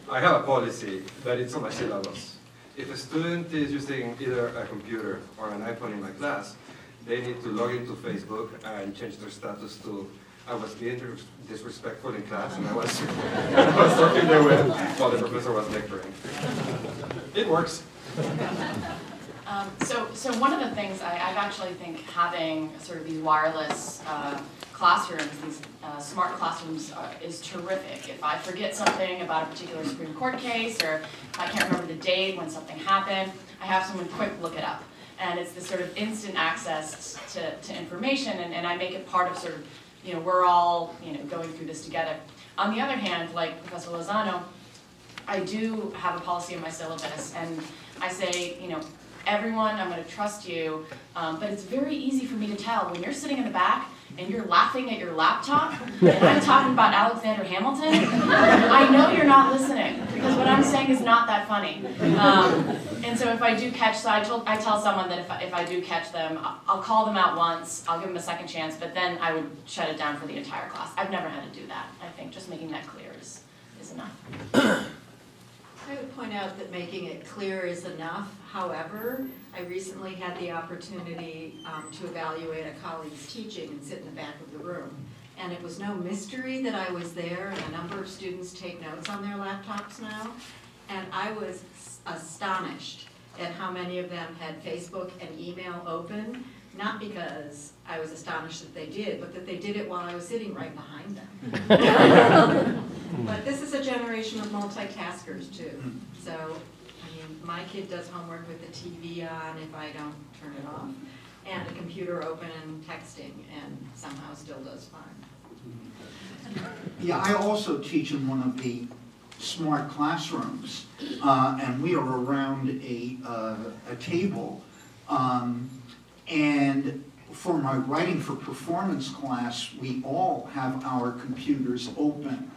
I have a policy that it's on my syllabus. If a student is using either a computer or an iPhone in my class, they need to log into Facebook and change their status to I was being disrespectful in class and I was talking there while the professor was lecturing. It works. So one of the things I actually think having sort of these wireless classrooms, these smart classrooms is terrific. If I forget something about a particular Supreme Court case, or if I can't remember the date when something happened, I have someone quick look it up. And it's this sort of instant access to information, and I make it part of sort of, we're all, going through this together. On the other hand, like Professor Lozano, I do have a policy in my syllabus, and I say, everyone, I'm going to trust you, but it's very easy for me to tell when you're sitting in the back and you're laughing at your laptop, and I'm talking about Alexander Hamilton, I know you're not listening, because what I'm saying is not that funny. And so if I do catch, I tell someone that if I do catch them, I'll call them out once, I'll give them a second chance, but then I would shut it down for the entire class. I've never had to do that. I think just making that clear is enough. I would point out that making it clear is enough. However, I recently had the opportunity to evaluate a colleague's teaching and sit in the back of the room. And it was no mystery that I was there, and a number of students take notes on their laptops now. And I was astonished at how many of them had Facebook and email open, not because I was astonished that they did, but that they did it while I was sitting right behind them. But this is a generation of multitaskers too. So, I mean, my kid does homework with the TV on if I don't turn it off, and a computer open and texting, and somehow still does fine. Yeah, I also teach in one of the smart classrooms, and we are around a table, and for my Writing for Performance class, we all have our computers open.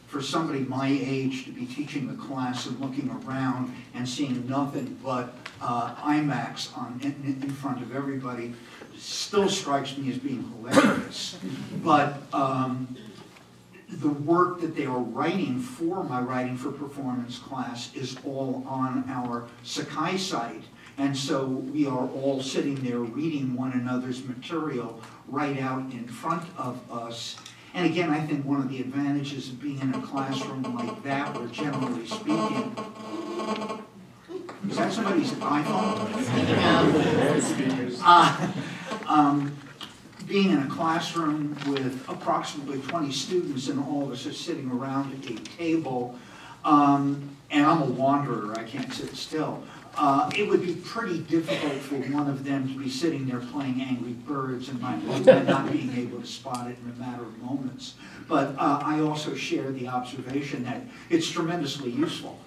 For somebody my age to be teaching a class and looking around and seeing nothing but IMAX in front of everybody still strikes me as being hilarious. But the work that they are writing for my Writing for Performance class is all on our Sakai site. And so we are all sitting there reading one another's material right out in front of us. And again, I think one of the advantages of being in a classroom like that, where generally speaking, is that somebody's iPhone? Being in a classroom with approximately 20 students and all of us are sitting around a table, and I'm a wanderer, I can't sit still. It would be pretty difficult for one of them to be sitting there playing Angry Birds and not being able to spot it in a matter of moments. But I also share the observation that it's tremendously useful.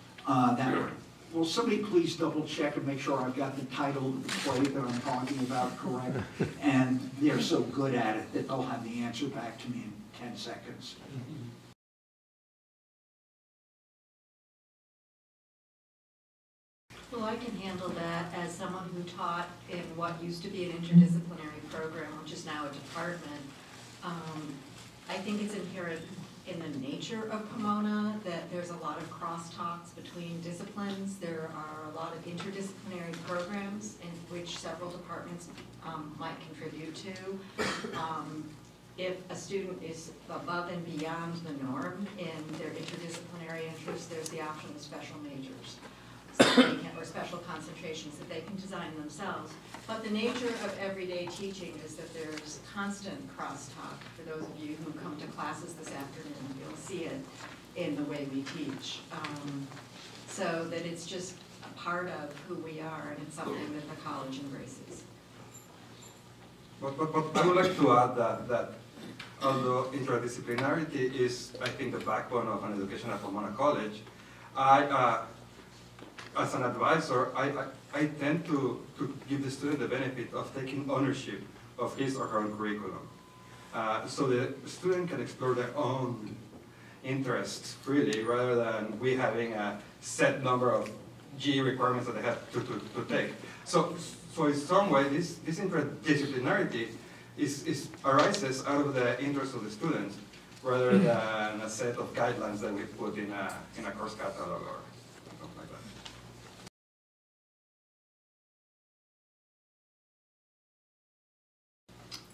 Will somebody please double check and make sure I've got the title of the play that I'm talking about correct? And they're so good at it that they'll have the answer back to me in 10 seconds. Well, I can handle that as someone who taught in what used to be an interdisciplinary program, which is now a department. I think it's inherent in the nature of Pomona that there's a lot of crosstalks between disciplines. There are a lot of interdisciplinary programs in which several departments might contribute to. If a student is above and beyond the norm in their interdisciplinary interests, there's the option of special majors. Or special concentrations that they can design themselves. But the nature of everyday teaching is that there's constant crosstalk. For those of you who come to classes this afternoon, you'll see it in the way we teach. So that it's just a part of who we are, and it's something that the college embraces. But I would like to add that although interdisciplinarity is, I think, the backbone of an education at Pomona College, as an advisor, I tend to give the student the benefit of taking ownership of his or her own curriculum. So the student can explore their own interests freely, rather than we having a set number of GE requirements that they have to take. So in some way, this interdisciplinarity arises out of the interest of the students, rather than a set of guidelines that we put in a course catalog or something like that.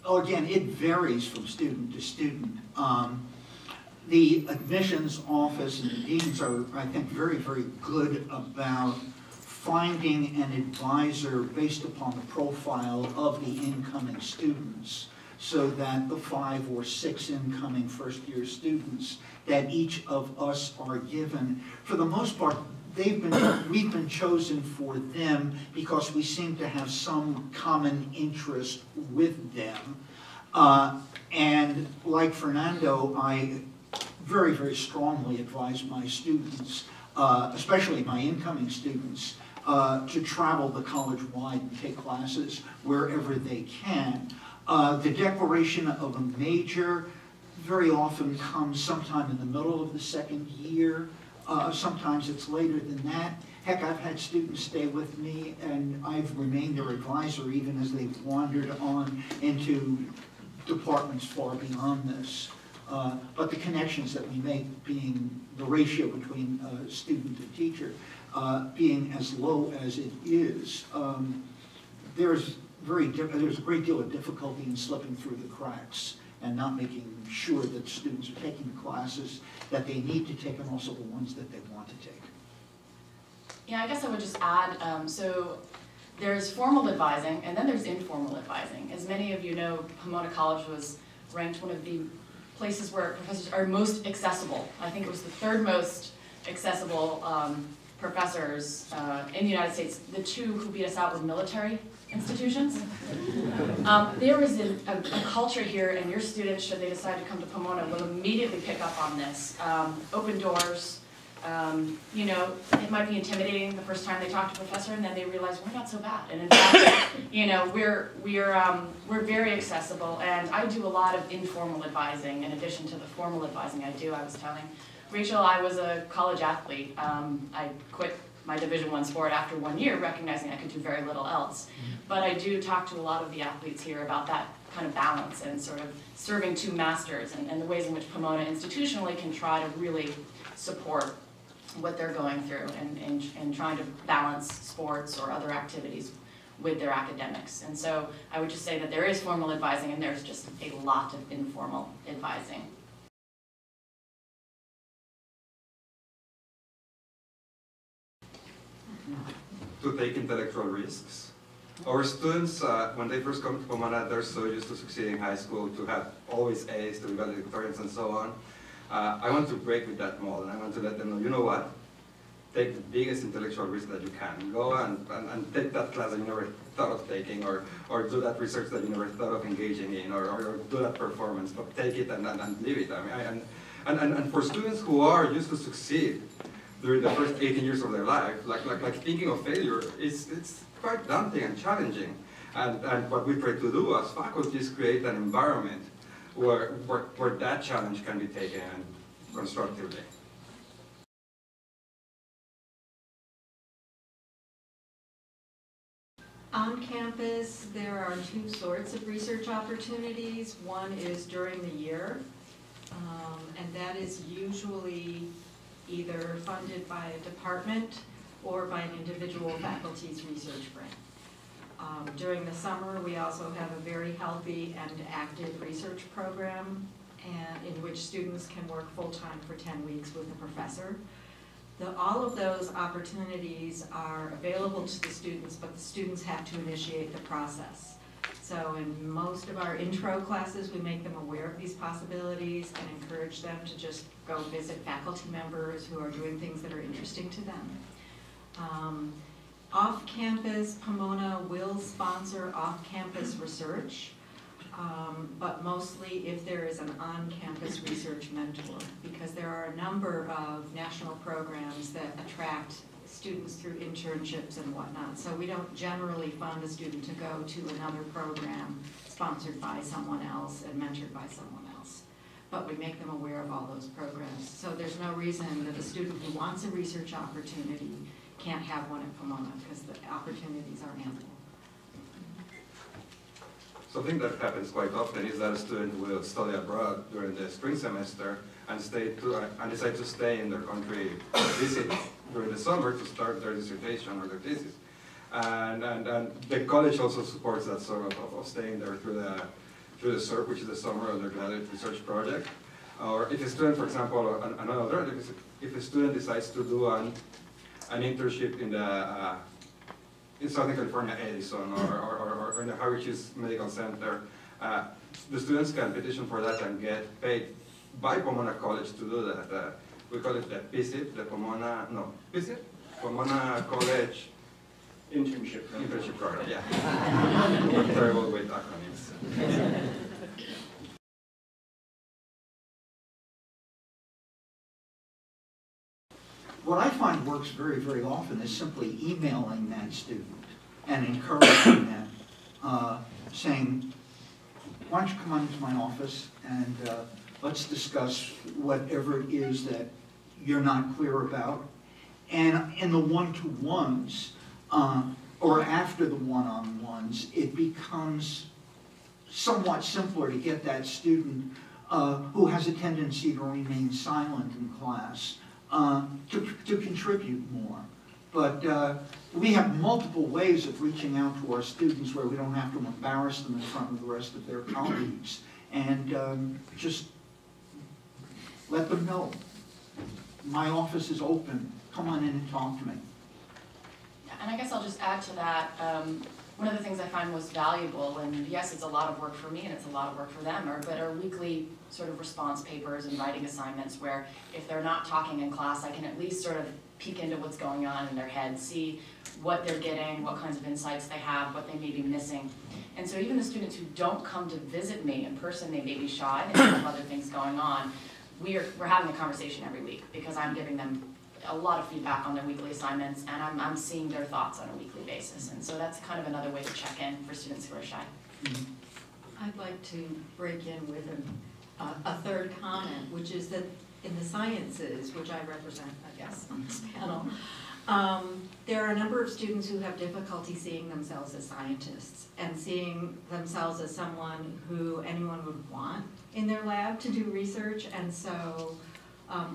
Oh, again, it varies from student to student. The admissions office and the deans are, I think, very, very good about finding an advisor based upon the profile of the incoming students, so that the 5 or 6 incoming first-year students that each of us are given, for the most part, we've been chosen for them because we seem to have some common interest with them. And like Fernando, I very, very strongly advise my students, especially my incoming students, to travel the college-wide and take classes wherever they can. The declaration of a major very often comes sometime in the middle of the second year. Sometimes it's later than that. Heck, I've had students stay with me and I've remained their advisor even as they've wandered on into departments far beyond this. But the connections that we make, being the ratio between student and teacher, being as low as it is, there's a great deal of difficulty in slipping through the cracks and not making sure that students are taking the classes that they need to take and also the ones that they want to take. Yeah, I guess I would just add, so there's formal advising and then there's informal advising. As many of you know, Pomona College was ranked one of the places where professors are most accessible. I think it was the 3rd most accessible professors in the United States. The 2 who beat us out were military institutions. There is a culture here, and your students, should they decide to come to Pomona, will immediately pick up on this. Open doors. You know, it might be intimidating the first time they talk to a professor, and then they realize we're not so bad. And in fact, you know, we're very accessible, and I do a lot of informal advising in addition to the formal advising I do. I was telling Rachel I was a college athlete. I quit my Division I sport after 1 year, recognizing I could do very little else. But I do talk to a lot of the athletes here about that kind of balance and sort of serving 2 masters and the ways in which Pomona institutionally can try to really support what they're going through and trying to balance sports or other activities with their academics. And so I would just say that there is formal advising and there's just a lot of informal advising. To take intellectual risks. Our students, when they first come to Pomona, they're so used to succeeding in high school, to have always A's, to be valedictorians and so on. I want to break with that model, and I want to let them know, you know what? Take the biggest intellectual risk that you can. Go and take that class that you never thought of taking, or do that research that you never thought of engaging in, or do that performance, but take it and live it. I mean, and for students who are used to succeed during the first 18 years of their life, like thinking of failure, it's quite daunting and challenging. And what we try to do as faculty is create an environment where that challenge can be taken constructively. On campus, there are 2 sorts of research opportunities. One is during the year, and that is usually either funded by a department or by an individual faculty's research grant. During the summer, we also have a very healthy and active research program in which students can work full-time for 10 weeks with a professor. All of those opportunities are available to the students, but the students have to initiate the process. So in most of our intro classes, we make them aware of these possibilities and encourage them to just go visit faculty members who are doing things that are interesting to them. Off-campus, Pomona will sponsor off-campus research, but mostly if there is an on-campus research mentor, because there are a number of national programs that attract students through internships and whatnot. So we don't generally fund a student to go to another program sponsored by someone else and mentored by someone else. But we make them aware of all those programs. So there's no reason that a student who wants a research opportunity can't have one at Pomona, because the opportunities are ample. something that happens quite often is that a student will study abroad during the spring semester and decide to stay in their country, visit during the summer to start their dissertation or their thesis. And the college also supports that sort of staying there through the SURP, which is the Summer Undergraduate Research Project. Or if a student, for example, another, if a student decides to do an internship in Southern California, Edison, or in the Harvard Medical Center, the students can petition for that and get paid by Pomona College to do that. We call it the PSIP, the Pomona, no, PSIP? Pomona College Internship program, yeah. Terrible with acronyms. What I find works very, very often is simply emailing that student and encouraging them, saying, why don't you come on into my office and let's discuss whatever it is that you're not clear about. And in the one-to-ones, or after the one-on-ones, it becomes somewhat simpler to get that student who has a tendency to remain silent in class to contribute more. But we have multiple ways of reaching out to our students where we don't have to embarrass them in front of the rest of their colleagues. And just let them know, my office is open, come on in and talk to me. And I guess I'll just add to that, one of the things I find most valuable, and yes, it's a lot of work for me and it's a lot of work for them, but are weekly sort of response papers and writing assignments where if they're not talking in class, I can at least sort of peek into what's going on in their head, see what they're getting, what kinds of insights they have, what they may be missing. And so even the students who don't come to visit me in person, they may be shy, they may have other things going on, we're having a conversation every week because I'm giving them a lot of feedback on their weekly assignments, and I'm seeing their thoughts on a weekly basis. And so that's kind of another way to check in for students who are shy. I'd like to break in with a third comment, which is that in the sciences, which I represent, I guess, on this panel, there are a number of students who have difficulty seeing themselves as scientists and seeing themselves as someone who anyone would want in their lab to do research. And so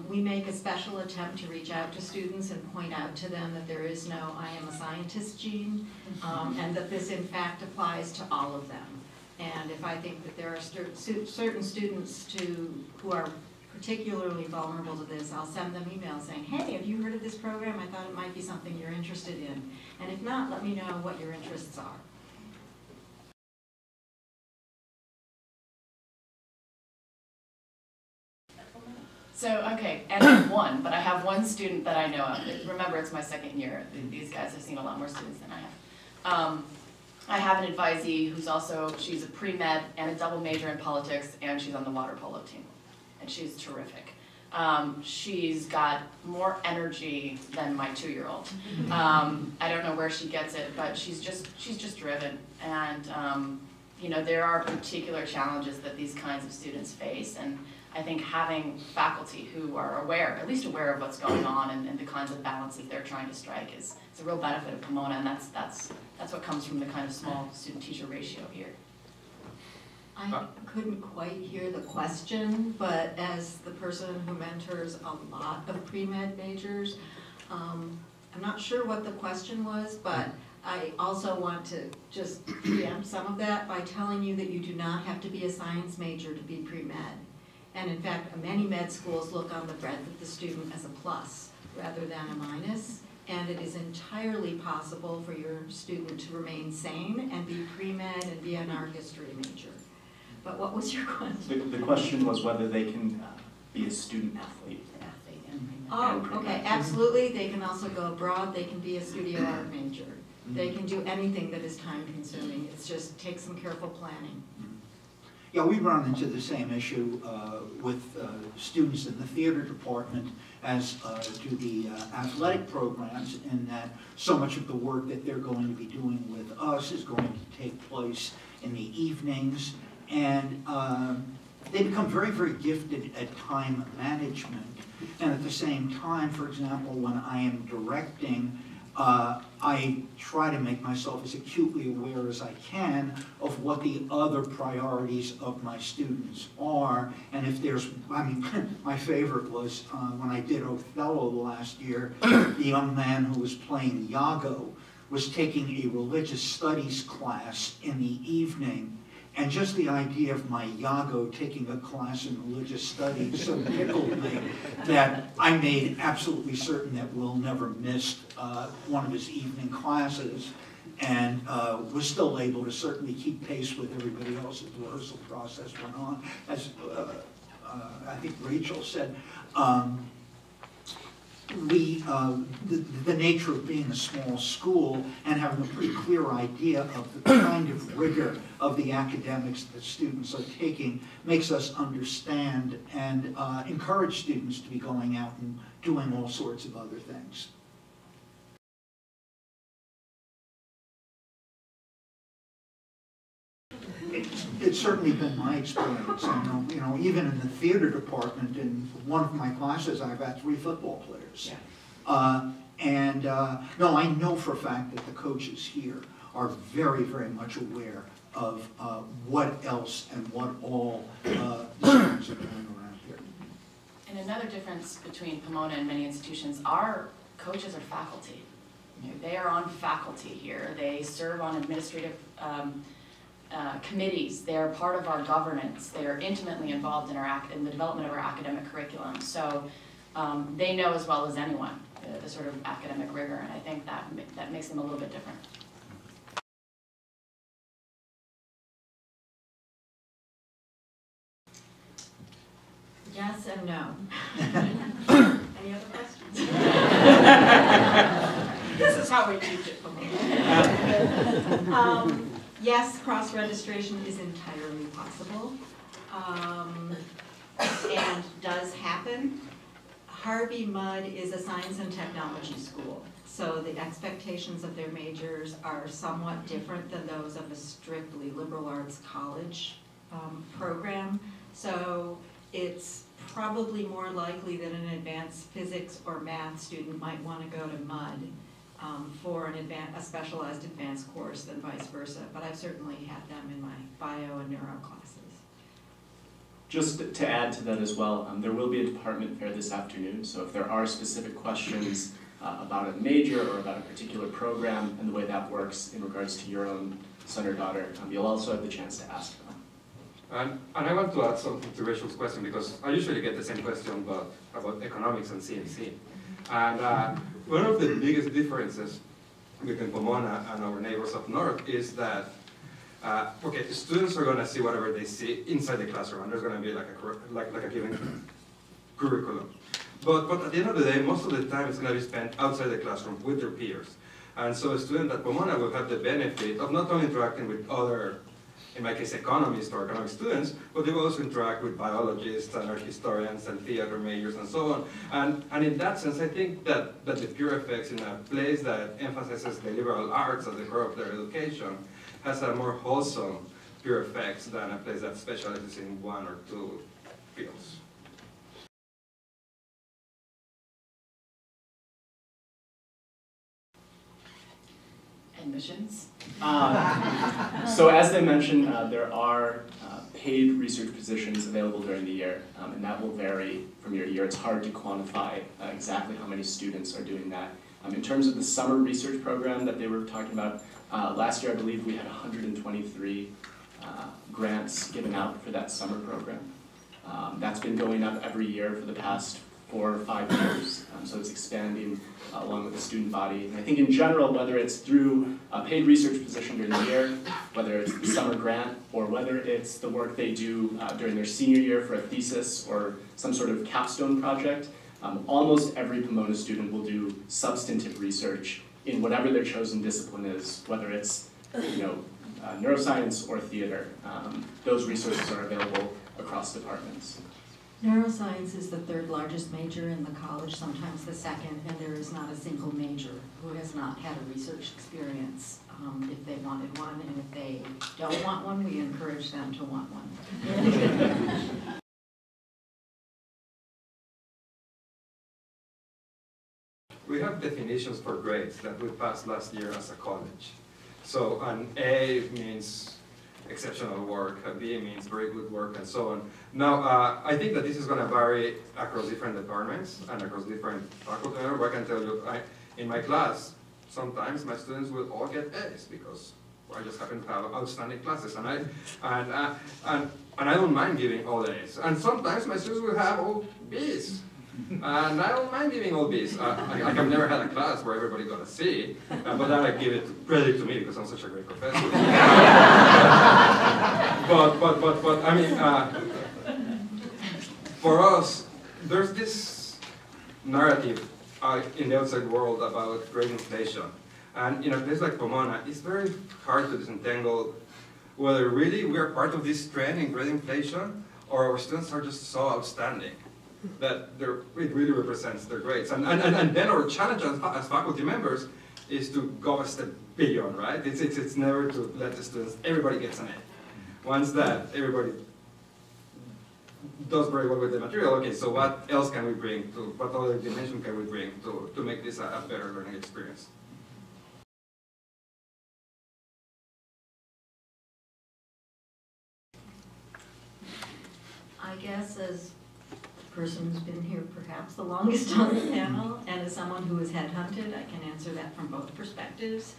we make a special attempt to reach out to students and point out to them that there is no I am a scientist gene, and that this in fact applies to all of them. And if I think that there are certain students who are particularly vulnerable to this, I'll send them emails saying, hey, have you heard of this program? I thought it might be something you're interested in. And if not, let me know what your interests are. So, okay, and I have one, but I have one student that I know of. Remember, it's my second year. These guys have seen a lot more students than I have. I have an advisee who's also, she's a pre-med and a double major in politics, and she's on the water polo team. And she's terrific. She's got more energy than my 2-year-old. I don't know where she gets it, but she's just driven. And you know, there are particular challenges that these kinds of students face, and I think having faculty who are aware, at least aware of what's going on and the kinds of balances they're trying to strike is a real benefit of Pomona, and that's what comes from the kind of small student-teacher ratio here. I couldn't quite hear the question, but as the person who mentors a lot of pre-med majors, I'm not sure what the question was, but I also want to just preempt some of that by telling you that you do not have to be a science major to be pre-med. And in fact, many med schools look on the breadth of the student as a plus rather than a minus. And it is entirely possible for your student to remain sane and be pre-med and be an art history major. But what was your question? The question was whether they can be a student athlete. Oh, okay, absolutely. They can also go abroad. They can be a studio art major. They can do anything that is time consuming. It's just take some careful planning. Yeah, we run into the same issue with students in the theater department as do the athletic programs, in that so much of the work that they're going to be doing with us is going to take place in the evenings, and they become very, very gifted at time management. And at the same time, for example, when I am directing I try to make myself as acutely aware as I can of what the other priorities of my students are. And if there's, I mean, my favorite was when I did Othello last year, the young man who was playing Iago was taking a religious studies class in the evening. And just the idea of my Iago taking a class in religious studies so tickled me that I made absolutely certain that Will never missed one of his evening classes, and was still able to certainly keep pace with everybody else as the rehearsal process went on. As I think Rachel said, the nature of being a small school and having a pretty clear idea of the kind of rigor of the academics that students are taking makes us understand and encourage students to be going out and doing all sorts of other things. It's certainly been my experience. I know, you know, even in the theater department, in one of my classes, I've got 3 football players. Yeah. No, I know for a fact that the coaches here are very, very much aware of what else and what all the students are doing around here. And another difference between Pomona and many institutions, our coaches are faculty. You know, they are on faculty here. They serve on administrative committees. They're part of our governance. They are intimately involved in the development of our academic curriculum. So they know as well as anyone the sort of academic rigor, and I think that makes them a little bit different. Yes and no. Any other questions? This is how we teach it, Pomona. Yes, cross-registration is entirely possible and does happen. Harvey Mudd is a science and technology school, so the expectations of their majors are somewhat different than those of a strictly liberal arts college program. So it's probably more likely that an advanced physics or math student might want to go to Mudd for a specialized advanced course than vice versa, but I've certainly had them in my bio and neuro classes. Just to add to that as well, there will be a department fair this afternoon, so if there are specific questions about a major or about a particular program and the way that works in regards to your own son or daughter, you'll also have the chance to ask them. And I want to add something to Rachel's question, because I usually get the same question about economics and CNC. And one of the biggest differences between Pomona and our neighbors up north is that, okay, students are going to see whatever they see inside the classroom, and there's going to be like a given curriculum. But at the end of the day, most of the time it's going to be spent outside the classroom with their peers. And so a student at Pomona will have the benefit of not only interacting with other, in my case, economists or economic students, but they will also interact with biologists and art historians and theater majors and so on. And in that sense, I think that the peer effects in a place that emphasizes the liberal arts as the core of their education has a more wholesome peer effects than a place that specializes in 1 or 2 fields. Admissions? So as they mentioned, there are paid research positions available during the year, and that will vary from year to year. It's hard to quantify exactly how many students are doing that. In terms of the summer research program that they were talking about, last year I believe we had 123 grants given out for that summer program. That's been going up every year for the past 4 or 5 years, so it's expanding along with the student body. And I think in general, whether it's through a paid research position during the year, whether it's the summer grant, or whether it's the work they do during their senior year for a thesis or some sort of capstone project, almost every Pomona student will do substantive research in whatever their chosen discipline is, whether it's neuroscience or theater. Those resources are available across departments. Neuroscience is the 3rd largest major in the college, sometimes the 2nd, and there is not a single major who has not had a research experience if they wanted one, and if they don't want one, we encourage them to want one. we have definitions for grades that we passed last year as a college. So an A means exceptional work, a B means very good work, and so on. Now, I think that this is going to vary across different departments and across different faculty. I can tell you, in my class, sometimes my students will all get A's because I just happen to have outstanding classes, and I don't mind giving all A's. And sometimes my students will have all B's. And I don't mind giving all B's. I've never had a class where everybody got a C, but then I give it credit to me because I'm such a great professor. but I mean, for us, there's this narrative in the outside world about grade inflation. And in a place like Pomona, it's very hard to disentangle whether really we are part of this trend in grade inflation or our students are just so outstanding that it really represents their grades. And then our challenge as faculty members is to go a step beyond, right? It's never to let the students, everybody gets an A. Once that everybody does very well with the material, okay, so what else can we bring to, what other dimension can we bring to make this a better learning experience? I guess as the person who's been here perhaps the longest on the panel, and as someone who is headhunted, I can answer that from both perspectives.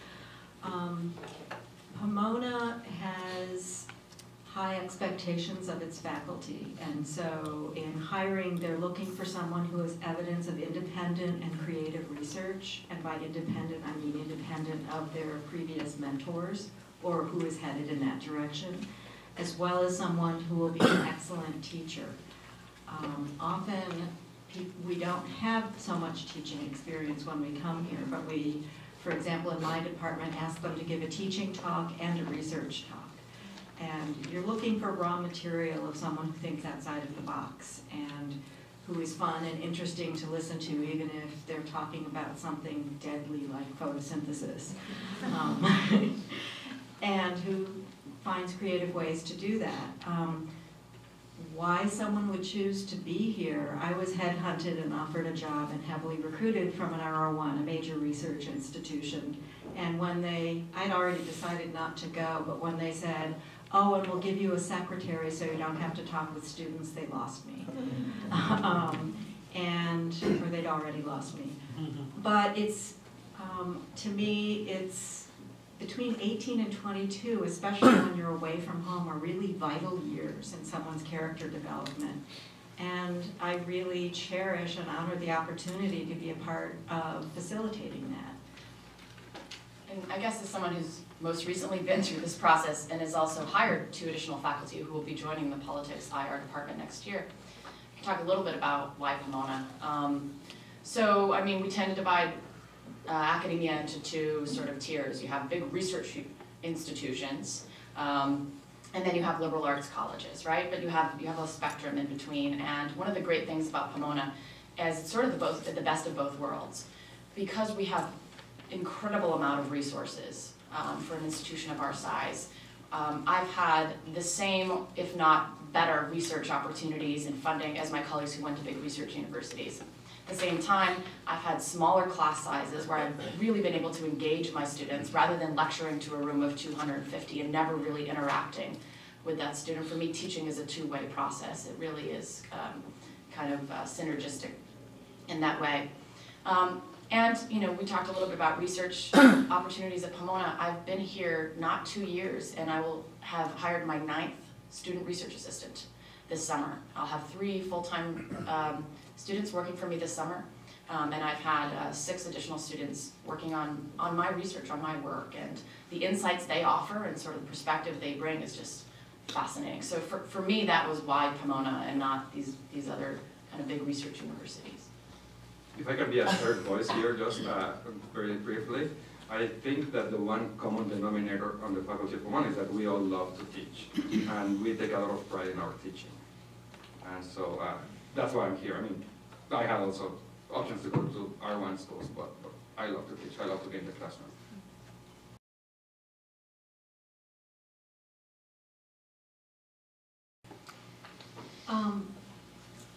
Pomona has high expectations of its faculty, and so in hiring, they're looking for someone who has evidence of independent and creative research, and by independent, I mean independent of their previous mentors, or who is headed in that direction, as well as someone who will be an excellent teacher. Often, we don't have so much teaching experience when we come here, but we, for example, in my department, ask them to give a teaching talk and a research talk. And you're looking for raw material of someone who thinks outside of the box and who is fun and interesting to listen to, even if they're talking about something deadly like photosynthesis. And who finds creative ways to do that. Why someone would choose to be here, I was headhunted and offered a job and heavily recruited from an R01, a major research institution. And when I'd already decided not to go, but when they said, oh, and we'll give you a secretary so you don't have to talk with students, they lost me. Or they'd already lost me. But it's, to me, it's between 18 and 22, especially when you're away from home, are really vital years in someone's character development. And I really cherish and honor the opportunity to be a part of facilitating that. And I guess as someone who's most recently been through this process and has also hired 2 additional faculty who will be joining the politics IR department next year, I can talk a little bit about why Pomona. So, I mean, we tend to divide academia into 2 sort of tiers. You have big research institutions, and then you have liberal arts colleges, right? But you have a spectrum in between. And one of the great things about Pomona is it's sort of the best of both worlds, because we have incredible amount of resources for an institution of our size. I've had the same, if not better, research opportunities and funding as my colleagues who went to big research universities. At the same time, I've had smaller class sizes where I've really been able to engage my students rather than lecturing to a room of 250 and never really interacting with that student. For me, teaching is a 2-way process. It really is kind of synergistic in that way. And, you know, we talked a little bit about research opportunities at Pomona. I've been here not 2 years, and I will have hired my 9th student research assistant this summer. I'll have 3 full-time students working for me this summer, and I've had 6 additional students working on my research, on my work, and the insights they offer and sort of the perspective they bring is just fascinating. So for me, that was why Pomona and not these other kind of big research universities. If I can be a third voice here, just very briefly, I think that the one common denominator on the faculty of Pomona is that we all love to teach, and we take a lot of pride in our teaching. And so that's why I'm here. I mean, I had also options to go to R1 schools, but I love to teach. I love to be in the classroom.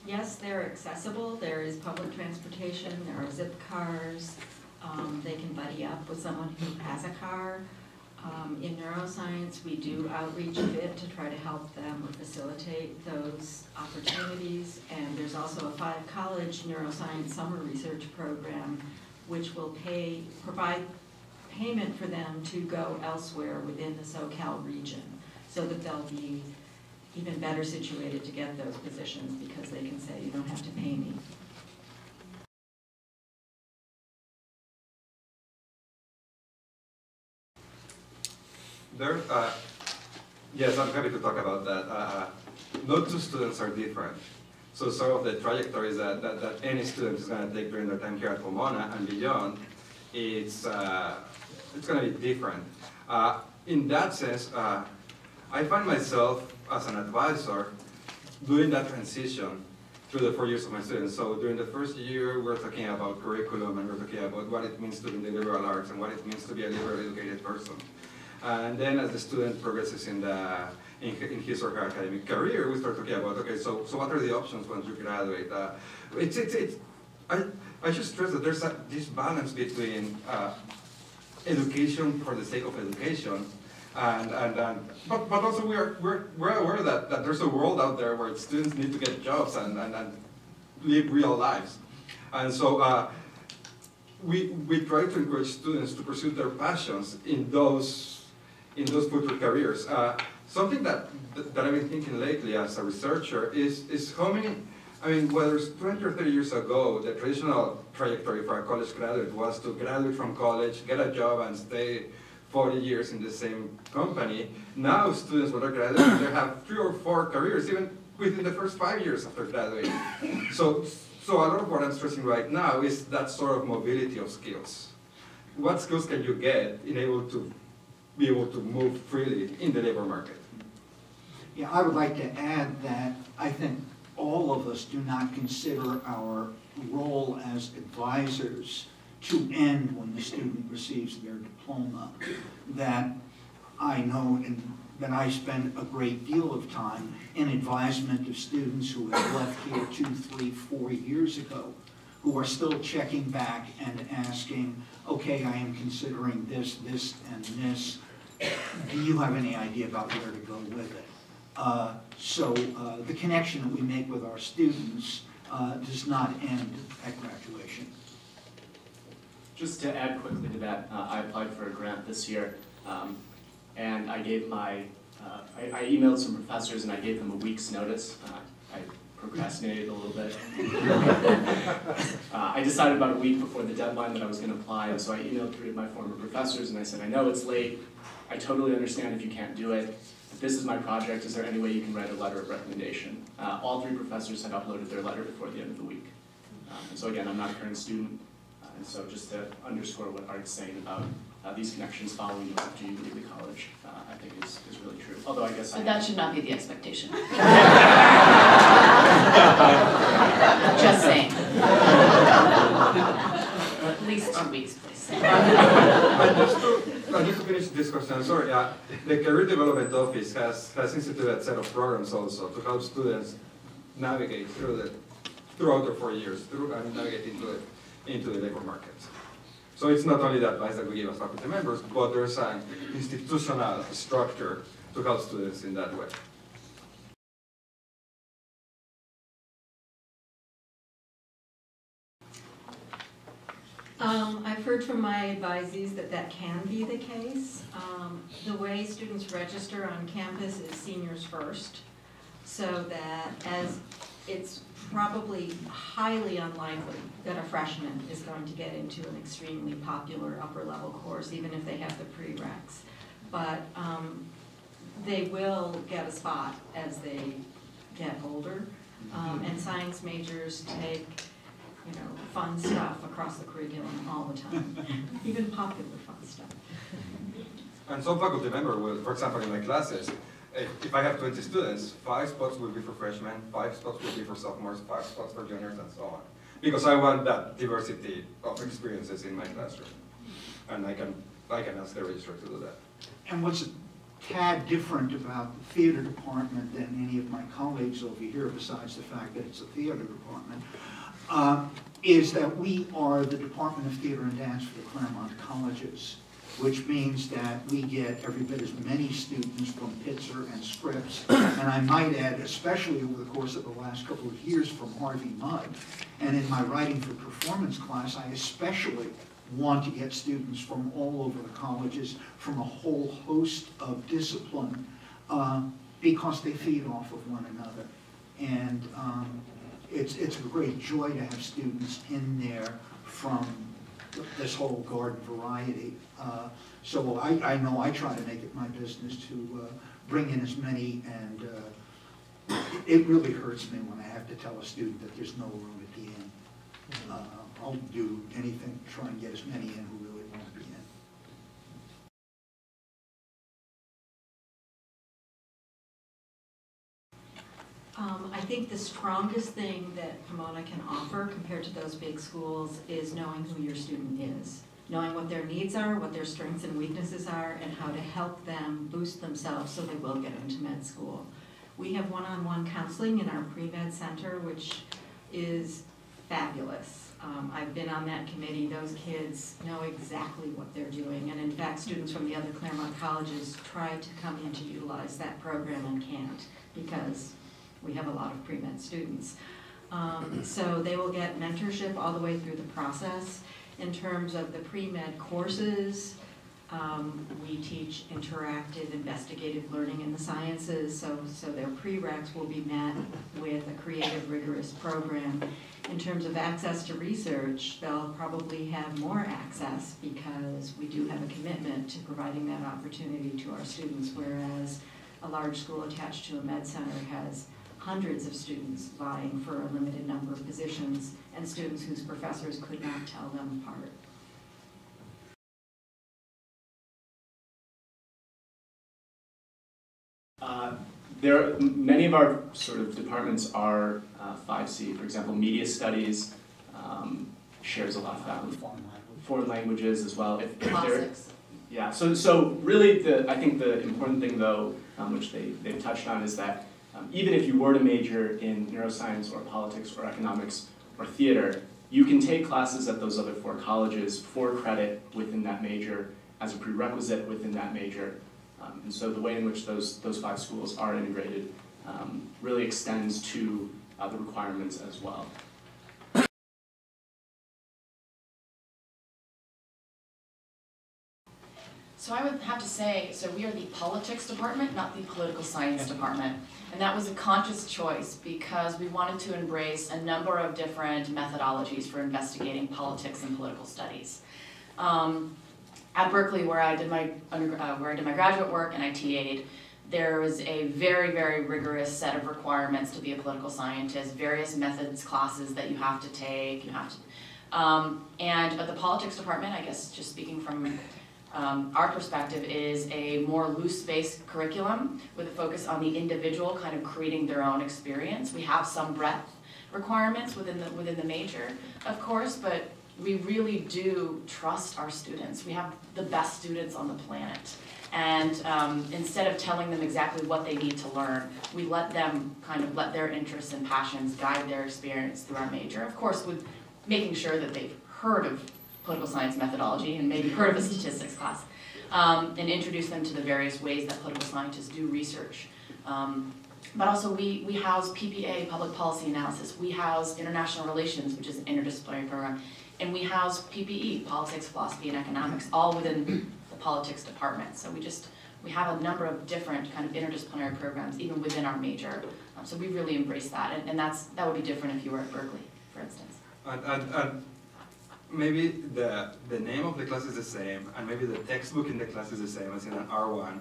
Yes, they're accessible. There is public transportation, there are zip cars. They can buddy up with someone who has a car. In neuroscience, we do outreach a bit to try to help them or facilitate those opportunities. And there's also a 5-college neuroscience summer research program which will provide payment for them to go elsewhere within the SoCal region so that they'll be even better situated to get those positions because they can say, you don't have to pay me. Yes, I'm happy to talk about that. No two students are different. So some of the trajectories that any student is going to take during their time here at Pomona and beyond, it's going to be different. In that sense, I find myself as an advisor doing that transition through the 4 years of my students. So during the first year, we're talking about curriculum and we're talking about what it means to be in the liberal arts and what it means to be a liberally educated person. And then as the student progresses in his or her academic career, we start talking about, okay, so what are the options once you graduate? I should stress that there's this balance between education for the sake of education, but also we're aware that there's a world out there where students need to get jobs and live real lives. And so we try to encourage students to pursue their passions in those future careers. Something that I've been thinking lately as a researcher is how many, whether it's 20 or 30 years ago, the traditional trajectory for a college graduate was to graduate from college, get a job, and stay 40 years in the same company. Now students, when they're graduating, they have 3 or 4 careers, even within the first 5 years after graduating. So a lot of what I'm stressing right now is that sort of mobility of skills. What skills can you get in be able to move freely in the labor market? Yeah, I would like to add that I think all of us do not consider our role as advisors to end when the student receives their diploma. That I know that I spend a great deal of time in advisement of students who have left here 2, 3, 4 years ago, who are still checking back and asking, okay, I am considering this, this, and this. Do you have any idea about where to go with it? So the connection that we make with our students does not end at graduation. Just to add quickly to that, I applied for a grant this year, and I gave I emailed some professors and I gave them a week's notice. I procrastinated a little bit. I decided about a week before the deadline that I was going to apply, and so I emailed 3 of my former professors and I said, I know it's late, I totally understand if you can't do it, but this is my project, is there any way you can write a letter of recommendation? All 3 professors had uploaded their letter before the end of the week. And so again, I'm not a current student, and so just to underscore what Art's saying about these connections following you after you leave the college, I think is really true. Although I guess But that should not be the expectation. Just saying. At least 2 weeks, please. Just to finish this question, I'm sorry. The Career Development Office has instituted a set of programs also to help students navigate throughout their 4 years, navigate into the labor market. So it's not only the advice that we give as faculty members, but there's an institutional structure to help students in that way. I've heard from my advisees that can be the case. The way students register on campus is seniors first, so that as it's probably highly unlikely that a freshman is going to get into an extremely popular upper level course, even if they have the prereqs. But they will get a spot as they get older, and science majors take fun stuff across the curriculum all the time, even popular fun stuff. And some faculty member will, for example, in my classes, if I have 20 students, 5 spots will be for freshmen, 5 spots will be for sophomores, 5 spots for juniors, and so on. Because I want that diversity of experiences in my classroom. And I can ask the registrar to do that. And what's tad different about the theater department than any of my colleagues over here, besides the fact that it's a theater department, is that we are the Department of Theater and Dance for the Claremont Colleges, which means that we get every bit as many students from Pitzer and Scripps, and I might add, especially over the course of the last couple of years, from Harvey Mudd. And in my writing for performance class, I especially want to get students from all over the colleges, from a whole host of discipline, because they feed off of one another. And it's a great joy to have students in there from this whole garden variety. So I know I try to make it my business to bring in as many, and it really hurts me when I have to tell a student that there's no room at the inn. I'll do anything to try and get as many in who really want to be in. I think the strongest thing that Pomona can offer compared to those big schools is knowing who your student is, knowing what their needs are, what their strengths and weaknesses are, and how to help them boost themselves so they will get into med school. We have one-on-one counseling in our pre-med center, which is fabulous. I've been on that committee. Those kids know exactly what they're doing, and in fact, students from the other Claremont colleges try to come in to utilize that program and can't, because we have a lot of pre-med students. So they will get mentorship all the way through the process. In terms of the pre-med courses, we teach interactive investigative learning in the sciences, so their prereqs will be met with a creative, rigorous program. In terms of access to research, they'll probably have more access because we do have a commitment to providing that opportunity to our students, whereas a large school attached to a med center has hundreds of students vying for a limited number of positions, and students whose professors could not tell them apart. Many of our sort of departments are 5C. For example, media studies shares a lot of that with foreign languages as well. Classics. Yeah. So really, I think the important thing though, which they've touched on, is that even if you were to major in neuroscience or politics or economics or theater, you can take classes at those other 4 colleges for credit within that major as a prerequisite within that major. And so the way in which those 5 schools are integrated really extends to the requirements as well. So I would have to say, so we are the politics department, not the political science department. And that was a conscious choice because we wanted to embrace a number of different methodologies for investigating politics and political studies. At Berkeley, where I did my graduate work and I TA'd, there was a very, very rigorous set of requirements to be a political scientist, various methods, classes that you have to take, and the politics department, I guess just speaking from our perspective, is a more loose-based curriculum with a focus on the individual kind of creating their own experience. We have some breadth requirements within the major, of course, but we really do trust our students. We have the best students on the planet. And instead of telling them exactly what they need to learn, we let them kind of let their interests and passions guide their experience through our major. Of course, with making sure that they've heard of political science methodology and maybe heard of a statistics class, and introduce them to the various ways that political scientists do research. But also we house PPA, public policy analysis. We house international relations, which is an interdisciplinary program. And we house PPE, politics, philosophy, and economics, all within the politics department. So we have a number of different kind of interdisciplinary programs, even within our major. So we really embrace that, and that would be different if you were at Berkeley, for instance. And maybe the name of the class is the same, and maybe the textbook in the class is the same as in an R1.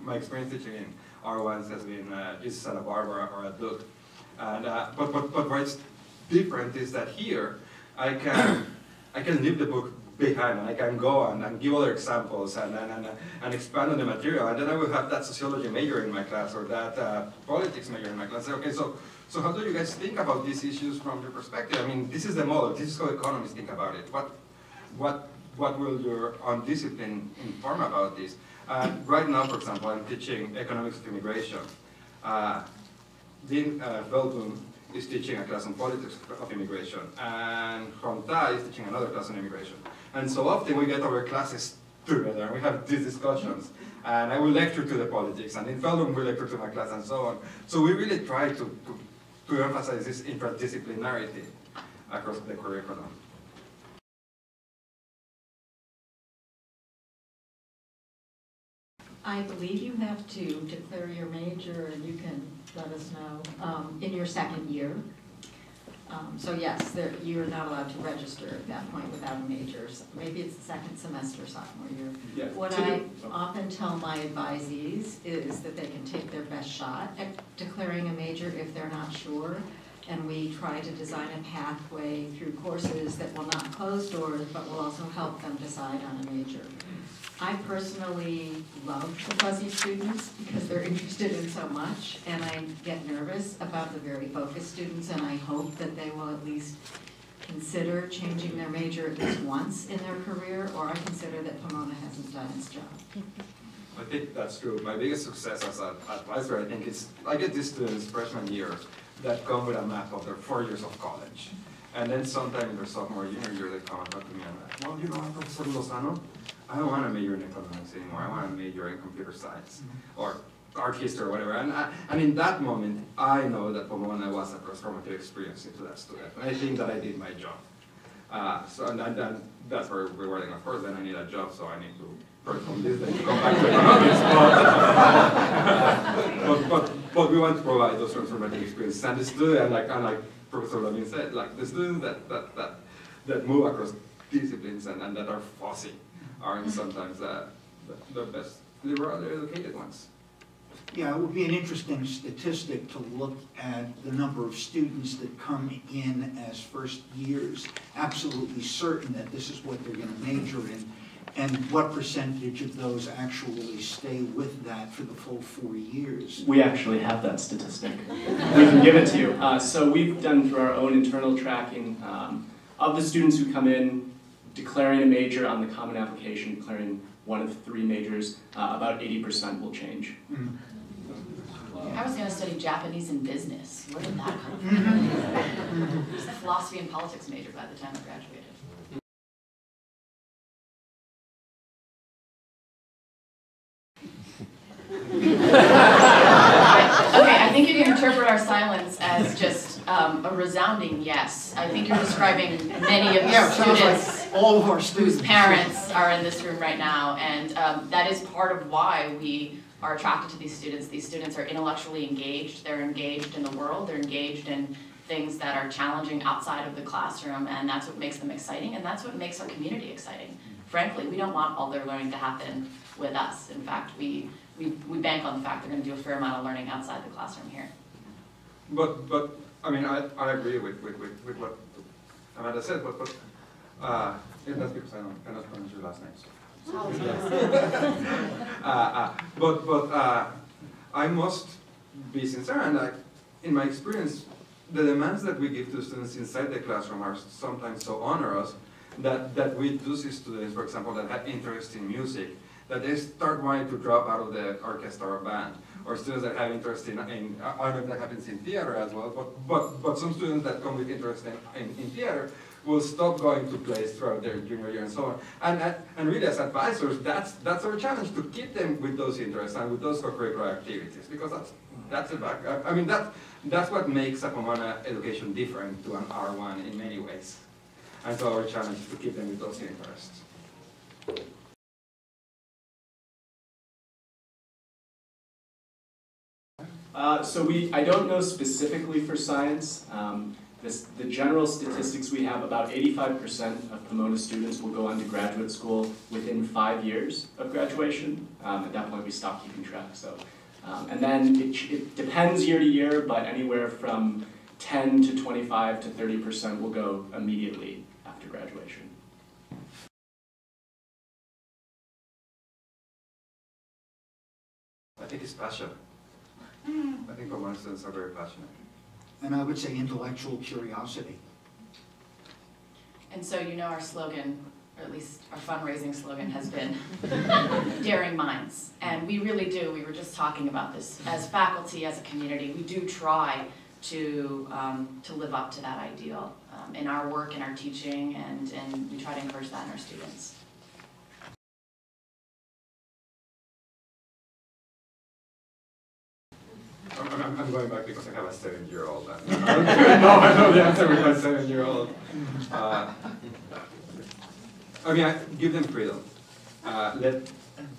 My experience teaching in R1s has been just Santa Barbara or at Duke. And but what's different is that here I can leave the book behind, and I can go and give other examples and expand on the material, and then I will have that sociology major in my class or that politics major in my class. Okay, so how do you guys think about these issues from your perspective? I mean, this is the model. This is how economists think about it. What will your own discipline inform about this? Right now, for example, I'm teaching economics of immigration. Dean Veldum is teaching a class on politics of immigration, and Honta is teaching another class on immigration. And so often we get our classes together, and we have these discussions. And I will lecture to the politics, and in Veldum will lecture to my class, and so on. So we really try to emphasize this interdisciplinarity across the curriculum. I believe you have to declare your major, and you can let us know, in your second year. So yes, you're not allowed to register at that point without a major. Maybe it's the second semester, sophomore year. Yeah. What I often tell my advisees is that they can take their best shot at declaring a major if they're not sure. And we try to design a pathway through courses that will not close doors, but will also help them decide on a major. I personally love the fuzzy students because they're interested in so much, and I get nervous about the very focused students, and I hope that they will at least consider changing their major at least once in their career, or I consider that Pomona hasn't done its job. I think that's true. My biggest success as an advisor, I think, is I get these students freshman year that come with a map of their 4 years of college. And then sometime in their sophomore junior year, they come and talk to me and like, well, you know, Professor Lozano, I don't want to major in economics anymore. I want to major in computer science or art history or whatever. And in that moment, I know that Pomona was a transformative experience into that student. And I think that I did my job. And that's where we're writing. Of course, then I need a job, so I need to perform this thing to come back to economics. But we want to provide those transformative experiences. And the student, like Professor Levin said, like the students that move across disciplines and that are fuzzy are sometimes the best liberally educated ones. Yeah, it would be an interesting statistic to look at the number of students that come in as first years, absolutely certain that this is what they're going to major in, and what percentage of those actually stay with that for the full 4 years. We actually have that statistic. We can give it to you. So we've done through our own internal tracking of the students who come in, declaring a major on the common application, declaring one of 3 majors, about 80% will change. Mm. I was going to study Japanese and business. Where did that come from? I was a philosophy and politics major by the time I graduated. Okay, I think you can interpret our silence as just a resounding yes. I think you're describing many of the students like all of our students whose parents are in this room right now, and that is part of why we are attracted to these students. These students are intellectually engaged, they're engaged in the world, they're engaged in things that are challenging outside of the classroom, and that's what makes them exciting, and that's what makes our community exciting. Frankly, we don't want all their learning to happen with us. In fact, we bank on the fact they're going to do a fair amount of learning outside the classroom here. But I mean, I agree with what Amanda said, but that's because I cannot pronounce your last name. So. But I must be sincere, and in my experience, the demands that we give to students inside the classroom are sometimes so onerous that we do see students, for example, that have interest in music, that they start wanting to drop out of the orchestra or band, or students that have interest in I don't know if that happens in theater as well, but some students that come with interest in theater will stop going to plays throughout their junior year and so on. And really as advisors, that's our challenge, to keep them with those interests and with those co-curricular activities, because that's what makes a Pomona education different to an R1 in many ways. And so our challenge is to keep them with those interests. I don't know specifically for science. The general statistics we have, about 85% of Pomona students will go on to graduate school within 5 years of graduation. At that point, we stop keeping track. So, and then it depends year to year, but anywhere from 10 to 25 to 30% will go immediately after graduation. I think it's passion. I think Pomona students are very passionate. And I would say intellectual curiosity. And so you know our slogan, or at least our fundraising slogan has been daring minds. And we really do, we were just talking about this, as faculty, as a community, we do try to live up to that ideal in our work, in our teaching, and we try to encourage that in our students. I'm going back because I have a 7-year-old. I know the answer with my 7-year-old. I mean, I give them freedom.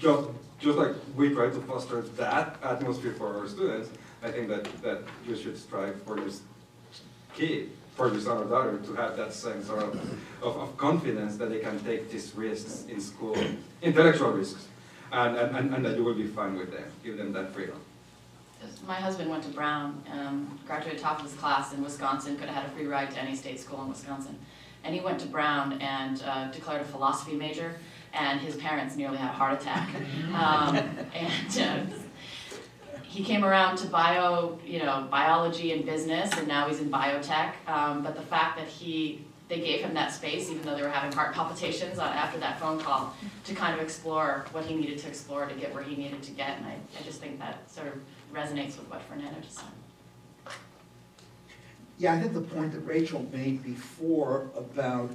Just like we try to foster that atmosphere for our students, I think that you should strive for your kid, for your son or daughter, to have that sense of confidence that they can take these risks in school, intellectual risks, and that you will be fine with them. Give them that freedom. My husband went to Brown, graduated top of his class in Wisconsin, could have had a free ride to any state school in Wisconsin. And he went to Brown and declared a philosophy major, and his parents nearly had a heart attack. He came around to biology and business, and now he's in biotech. But the fact that they gave him that space, even though they were having heart palpitations after that phone call, to kind of explore what he needed to explore to get where he needed to get. And I just think that sort of resonates with what Fernando just said. Yeah, I think the point that Rachel made before about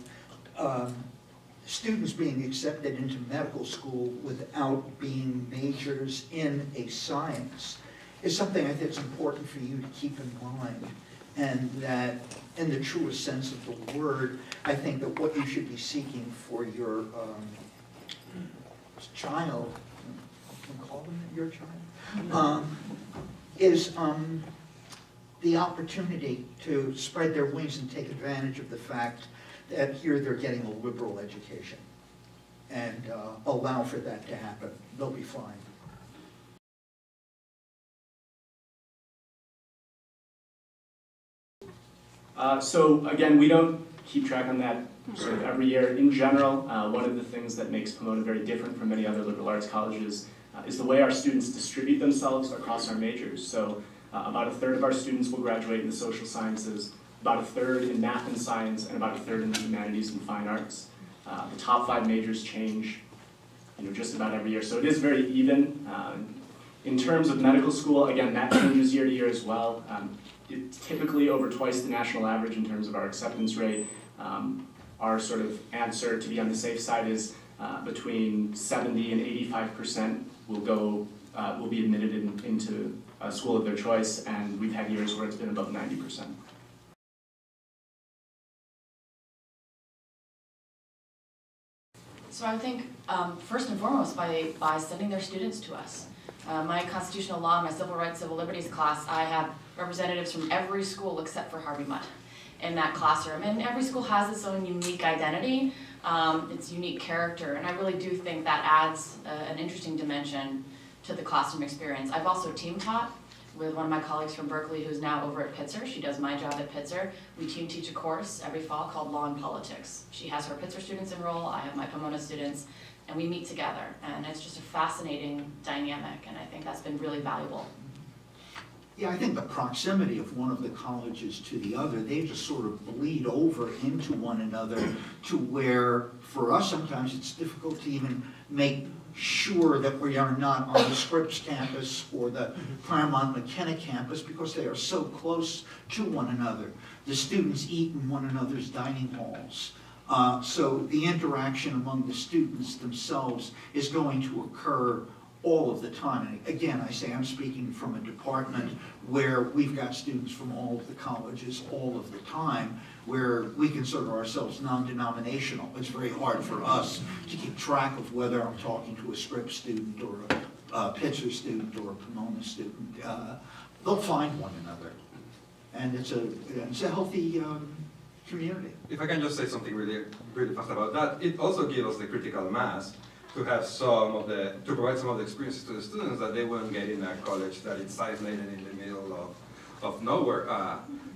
students being accepted into medical school without being majors in a science is something I think is important for you to keep in mind. And that, in the truest sense of the word, I think that what you should be seeking for your child, can I call them your child, is the opportunity to spread their wings and take advantage of the fact that here they're getting a liberal education, and allow for that to happen. They'll be fine. So again, we don't keep track on that sort of every year. In general, one of the things that makes Pomona very different from many other liberal arts colleges is the way our students distribute themselves across our majors. So about a third of our students will graduate in the social sciences, about a third in math and science, and about a third in the humanities and fine arts. The top 5 majors change just about every year, so it is very even. In terms of medical school, again, that changes year to year as well. It's typically over twice the national average in terms of our acceptance rate. Our sort of answer to be on the safe side is between 70 and 85% will be admitted into a school of their choice, and we've had years where it's been above 90%. So I think, first and foremost, by sending their students to us. My constitutional law, my civil rights, civil liberties class, I have representatives from every school except for Harvey Mudd in that classroom. And every school has its own unique identity, its unique character, and I really do think that adds an interesting dimension to the classroom experience. I've also team taught with one of my colleagues from Berkeley who's now over at Pitzer. She does my job at Pitzer. We team teach a course every fall called Law and Politics. She has her Pitzer students enroll, I have my Pomona students, and we meet together. And it's just a fascinating dynamic, and I think that's been really valuable. Yeah, I think the proximity of one of the colleges to the other, they just sort of bleed over into one another to where, for us sometimes, it's difficult to even make sure that we are not on the Scripps campus or the Claremont McKenna campus because they are so close to one another. The students eat in one another's dining halls. So the interaction among the students themselves is going to occur all of the time. And again, I say I'm speaking from a department where we've got students from all of the colleges all of the time, where we consider ourselves non-denominational. It's very hard for us to keep track of whether I'm talking to a Scripps student or a Pitzer student or a Pomona student. They'll find one another. And it's a healthy community. If I can just say something really fast about that, it also gives us the critical mass to have to provide some of the experiences to the students that they wouldn't get in a college that is isolated in the middle of nowhere.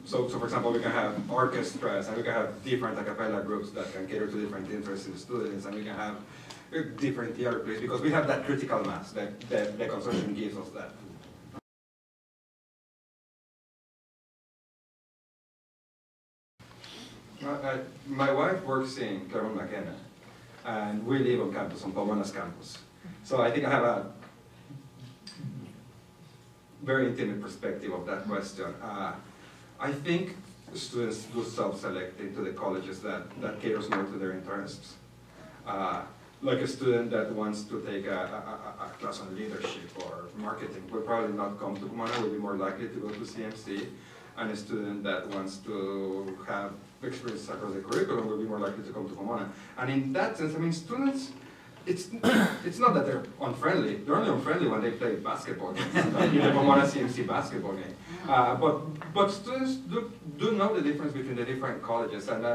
So for example, we can have orchestras, and we can have different a cappella groups that can cater to different interests in the students, and we can have different theater plays, because we have that critical mass that the consortium gives us that. My wife works in Claremont McKenna, and we live on campus, on Pomona's campus. So I think I have a very intimate perspective of that question. I think students do self-select into the colleges that caters more to their interests. Like a student that wants to take a class on leadership or marketing will probably not come to Pomona, will be more likely to go to CMC. And a student that wants to have experience across the curriculum will be more likely to come to Pomona. And in that sense, I mean, students, it's not that they're unfriendly. They're only unfriendly when they play basketball games, like in the Pomona CMC basketball game. But students do know the difference between the different colleges. And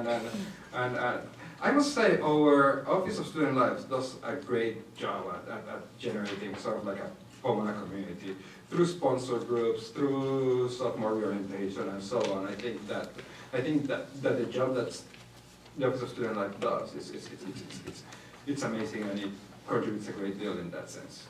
I must say, our Office of Student Life does a great job at generating sort of like a Pomona community through sponsor groups, through sophomore orientation, and so on. I think that the job that the Office of Student Life does it's amazing, and it contributes a great deal in that sense.